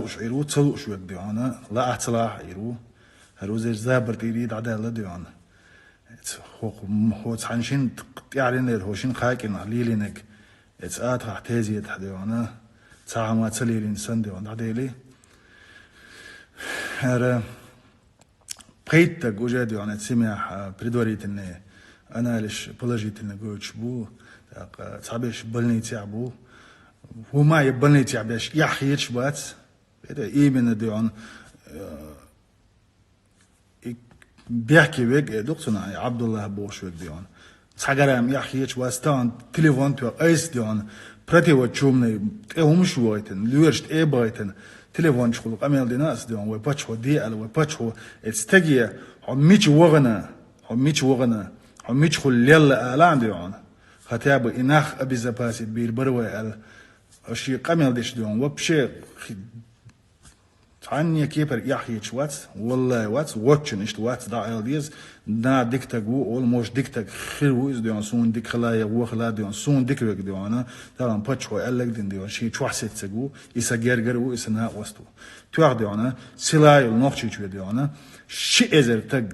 وش عيرو تصلو شو ديانا لا أتصلاح عيرو هروز زابر تيريد عدالة ديانا هو تحنشين يعني هوشين خاكين عليلينك اتسات راح تهزي تحديانا تساعة ما تسلي الإنسان ديانا عدالي هذا بقيت جوجا ديانا تسمع بريدوريت إنه أنا ليش بلجيت إنه جوج بو تعبش بلني تعبو هو ما يبلني تعبش يحييش بات إذا إيمن ديان بيحكي بيك دكتورنا عبد الله بوش بيك ديان تحجرام يحييش واستان تليفون تو أيس ديان برتي وتشومني هم شويتن لورشت إيه بايتن تليفون شغل قميل ديناس ديان وباتش ودي ألا وباتش هو استجيا عميش وغنا عميش خل ليلا ألان ديان خطاب إناخ أبي زباسي بير بروي ال أشي قميل ديش ديان وبشي عني كيبر يحييش وات والله وات واتشن إشت وات دا ديز نا ديكتاغو أول موش ديكتاغ خيروز ديان سون ديك خلايا وخلا ديان سون ديكرك ديانا ترى باتش هو ألك ديان شيء توحسيت تجو يسجر و يسنا وستو توار ديانا سلاي النقشة شو ديانا شيء إزر تج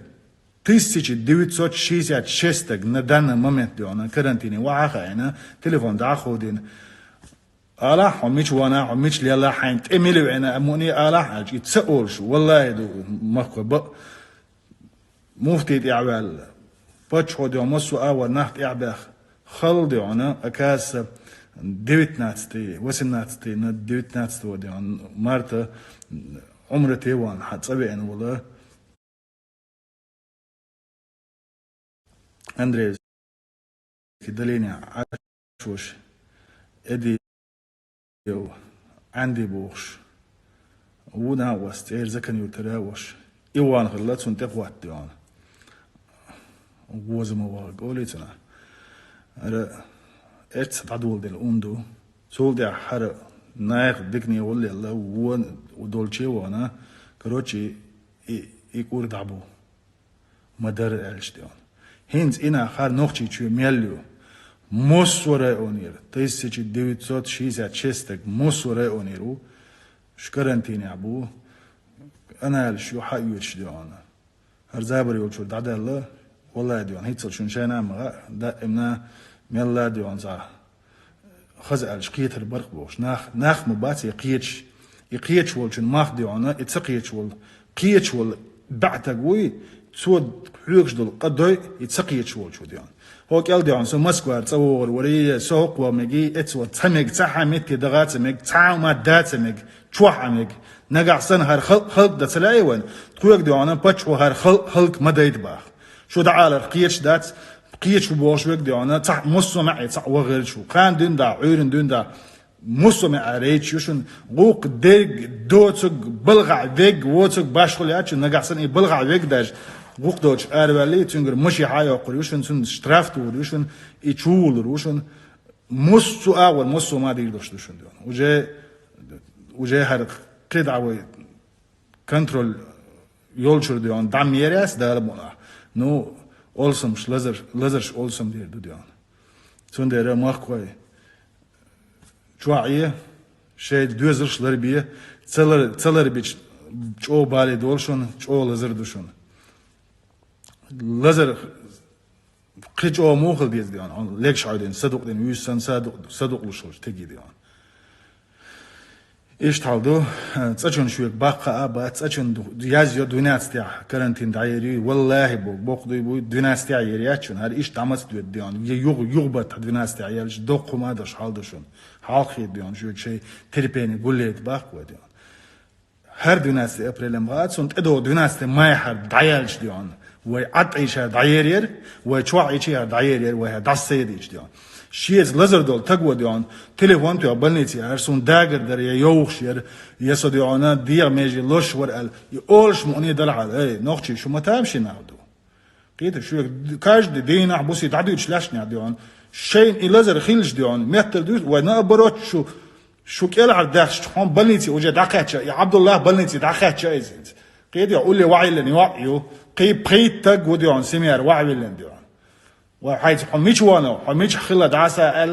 تيسيج ديوت صوت شيء زاد شستك ندان مومنت ديانا كرنتيني وعاها أنا تليفون داخودين آلا حميش وانا حميش ليلا حين تأملي وأنا أموني آلا حاج يتسأل شو والله دو مخو بق مفتي إعبال بتش خدي ومسوا أول نحت إعبال خلدي أنا أكاس ديوت ناتستي وسن ناتستي ديوت ناتستي ودي عن مارتا عمرتي وان حد صبي أنا والله أندريز كدليني عاشوش إدي يو عندي بوش ونا وستير زكن يتراوش إيوان غلط سنتق وات ديان ووزم واق قوليتنا أرى إيش تعدول دل أندو سول دي حر نايق دكني ولي الله ودولشي وانا كروتشي يكور دعبو مدار الش ديان هينز إنا خار نوخشي شو ميليو مصورة أونير تيسيج ديوت صوت شيزة تشستك مصورة أونيرو شكرنتيني عبو أنا شو حيوش ديانا هرزابر يقول دعدا الله والله ديان هيتصل شون شينا مغا دائمنا ميلا ديان زا خزال شقيت البرق بوش ناخ مباتي يقيتش والشون ماخ ديانا يتسقيتش وال قيتش وال بعتقوي تسود حيوكش دول قدوي يتسقيتش والشو ديان هو قال ديان سو مسكوار تصور وري سوق ومجي اتسو تمك تحمت دغات مك تعما دات مك تشوح مك نقع سنهر خلق ده تلايون تقولك ديان باتش وهر خلق مديت باخ شو دعال قيتش دات قيتش بوش وك ديان تح مصو معي تح وغير شو كان دين دا عيرن دين دا مصو مع ريتش يشون غوق ديق دوتك بلغع ديق ووتك باشخلياتش نقع سن بلغع ديق داج وقتوش أربعة تنقر مشي حياة قريوشن سن شترافت وريوشن يشول روشن مصو أول مصو ما ديردوش دوشن ديون وجه هاد قيد عوي كنترول يولشر ديون دام يرياس داربونا نو أولسمش لزرش أولسم ديون سن دير ماخ كوي شوعية شيء دوزرش لربيه تسلر بيش شو بالي دولشون شو لزر دوشون لزر قيج أو موخل ديز ديان ليكش عودين صدق دين ويسن صدق وشوش تجي ديان إيش تعودو تأجن شوية باقة أبا تأجن يازيو دوناستيا كارنتين دايري والله بوقدو يبو دوناستيا يرياتشون هاد إيش تعمس دوت ديان يغبط دوناستيا يالش دوق ما داش حالدشون حالخي ديان شوية شيء تربيني قوليت باقوة ديان هر دوناستيا أبريلم غاد سنت إدو دوناستيا ما يحر دايالش ديان وعطيش دايرير وشوعيش دايرير وهي داسيديش ديان شيز لزر دول تقوى ديان تليفون تو بلنيتي هرسون داغر در يوخشير يسو ديانا دير ميجي لوش ورقل يقولش مؤني دلع اي نوخشي شو ما تامشي نعودو قيت شو كاج دينا حبوسي تعدي تشلاشني ديان شين لزر خيلش ديان متر دوش ونا بروت شو كيلع داخش حون بلنيتي وجا داخاتش يا عبد الله بلنيتي داخاتش ايزيت قيت يقول لي وعي لني وعيو قيب تقوى ديان سمير وعي لن ديان وحيث حميش وانا حميش خلا دعسة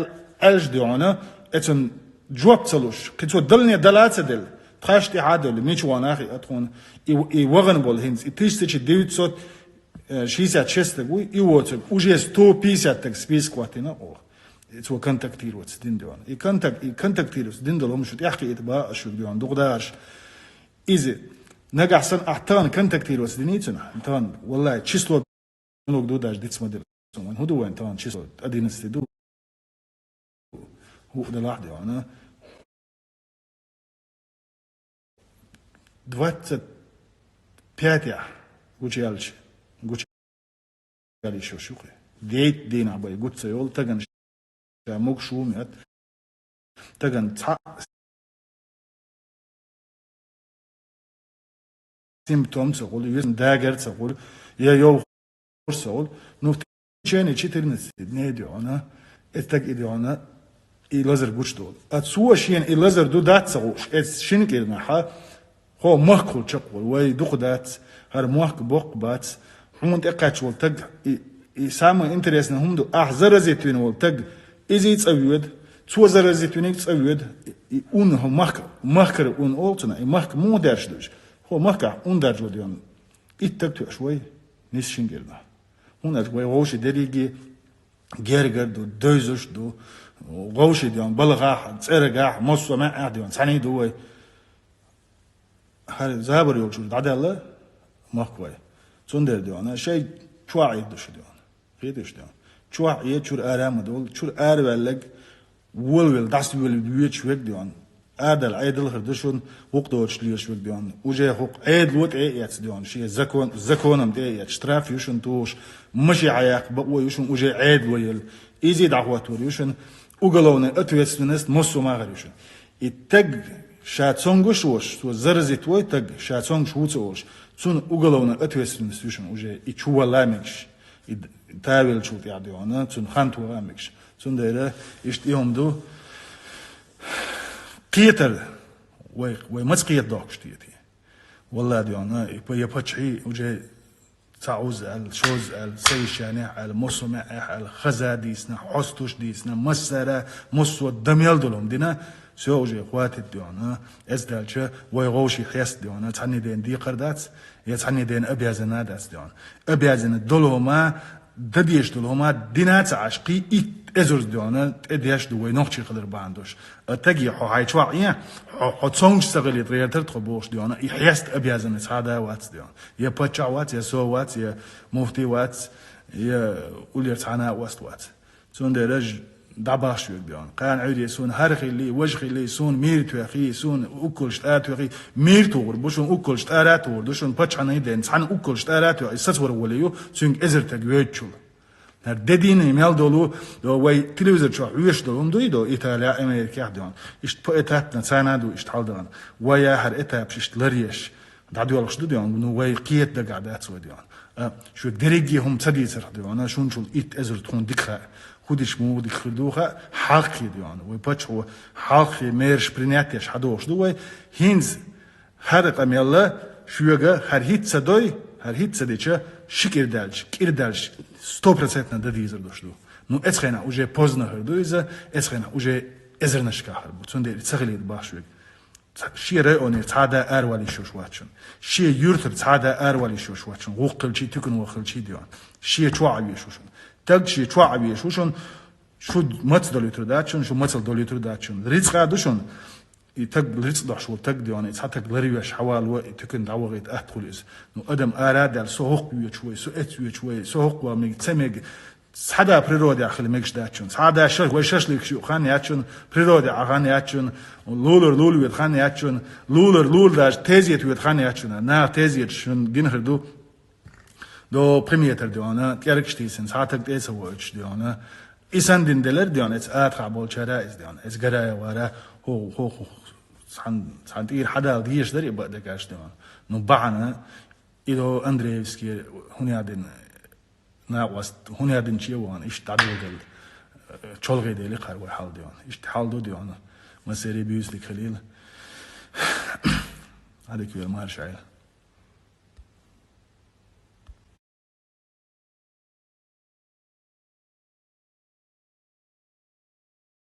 الج ديانا اتن جواب تلوش كتو دلني دلات دل تخاشتي عادل ميش وانا أخي أتكون وغن بول هينز تيجي ديوت صوت شيسات شستك يوتك وجي 150 تك سبيس كواتنا أو تو كونتاكتير واتس دين دوان كونتاكتير دين دولهم شو يحكي إتباع شو دوان دغداش إذا نجح سن أحتان كونتاكتير واتس دينيتنا أحتان والله تشيسلو نوك دوداش ديتس موديل هو دو وين تان تشيسلو أدينستي دو هو ده لحظة أنا 25 гучалч гучали шушухе дейт дина бай гуцеол таган мог шумят таган симптомс гол юзен дагерц гол я йол сол ну чени 14 не ди она этак иди она и лазер гучтол ацуашен и лазер ду датсгуш эс шинкелна ха هو مهكل شقول وي دخدات هر مهك بوق بات هم تقاتش والتق يسامو انتريسنا هم دو احزر زيتون والتق ازي تصويد تو زر زيتونيك تصويد اون هم مهكر اون اولتنا مهك مو دارش دوش هو مهك اون دارج وديون اتتو شوي نيس شينجلنا هنا شوي غوش دريجي جيرجر دو دوزوش دو غوش ديون بلغاح تسرقاح مصو ما ديون ثاني دوي هر زابر يوجد عدالة مخوي صندر ديونا شيء شوعي دوش ديونا غيرش ديونا شوعي شور آرام دول شور آر بلق ول دست ول بيوت شوك ديونا آدل عيدل هردشون وقت دوش ليش شوك ديونا وجه حق عيد لوت عيات ديونا شيء زكونم عيات شتراف يوشن توش مشي عياق بقوى يوشن وجه عيد ويل إيزي دعوات يوشن وقالونا أتويتسنست مصو ما غير يوشن التج شاتسونغ شوش تو زرزي توي تج شاتسونغ شوتوش تون уголовно ответственность юшен уже и чуваламикш и тавел чут ядиона тун хантуламикш тун дере ишт йомду قيتر وي مسقيت دوكش تيتي والله ديونا يبطشي وجه تعوز على شوز على سيشانه على مصمع على خزاديسنا حستوش ديسنا مسرة مصو دميل دولهم دينا سوجي اخواتي ديونا ازدالشا ويغوشي خيس ديونا تعني دين دي قردات يتعني دين ابيازنا داس ديونا ابيازنا دولهما دديش دولهما دينات عشقي ازرز ديونا ادياش دوي نوخشي قدر باندوش تجي حو هاي شواعية حو تصونج سغلي تريتر تخبوش ديونا يحيست ابيازنا هذا وات ديونا يا باتشا وات يا سو وات يا مفتي وات يا وليرت عنا وست وات سون درج دعباش يبيون كان عيد يسون هرخي اللي وجهي اللي يسون ميرتو يا اخي يسون اكل شتات يا اخي ميرتو بوشون اكل شتارات ودوشون باتشانا يدين سان اكل شتارات يستصور وليو سون ازر تجويتشو هر ددين ايميل دولو دو واي تلفزيون شو عيش دولهم دو ايطاليا امريكا دون اشت بويتات نسانا دو اشت حالدان ويا هر اتاب شت لريش دعدو والش دون نو واي قيت دقعدات سو دون شو دريجي هم تدي سر دون شون شو ايت ازر تكون دكها خودش مو دي خدوها حقي ديوان ويباتش هو حقي ميرش بريناتيش حدوش دوي هينز هر قميلا شوغا هر هيت صدوي هر هيت صديچا شكردالش كيردالش 100% да дизер дошло ну эцхена уже поздно хердуиза эцхена уже эзернашка харбу цунде цахлид башвек شيره اوني цада арвали шошвачун шие юртер цада арвали шошвачун гуккылчи түкүн вакылчи дион шие чуаби шошун так шие чуаби шошун шу мац долитр дачун шу мац долитр дачун рицга душун и так рицг дашул так дион цатак лариваш حوال و түкүн давгыт атхулис ну адам арада соук ючуй су эцючуй соук ва миг цемег сада природе ахли мегш дачун сада шаш ва шашлик шу хан ячун природе аган ячун лулер вет хан ячун лул даш тезиет вет хан ячун на тезиет шун гинхерду до премиетер диона тяркштисен сатак деса воч диона исан динделер диона эц атха болчара из диона эц гарая вара هو سان تير حدا ديش دري بقى كاش ديون نو بعنا إلو أندريفسكي هنيادن ناقص هنيادن شيء وان إيش تعدو دل شلغي ديلي قارو حال ديون إيش تحال دو ديون مسيري بيوس لك خليل هذا كيف ما هرشعيل